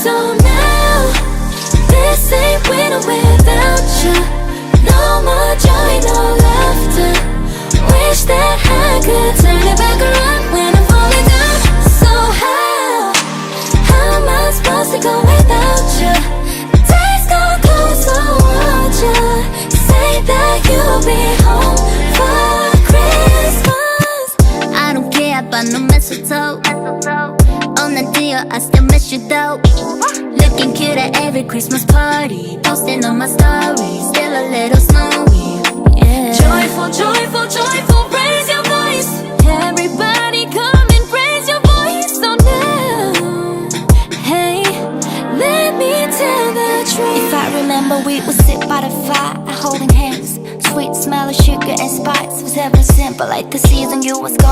So now, this ain't winter without you. No more joy, no laughter. Wish that I could turn it back around when I'm falling down. So how am I supposed to go without you? Days go cold, so won't you say that you'll be home for Christmas? I don't care about no mistletoe. On the deal, I still miss you though. Looking cute at every Christmas party, posting on my stories, still a little snowy. Yeah. Joyful, joyful, joyful, raise your voice. Everybody come and raise your voice. So now, hey, let me tell the truth. If I remember, we would sit by the fire, holding hands. Sweet smell of sugar and spice was ever simple, like the season you was gone.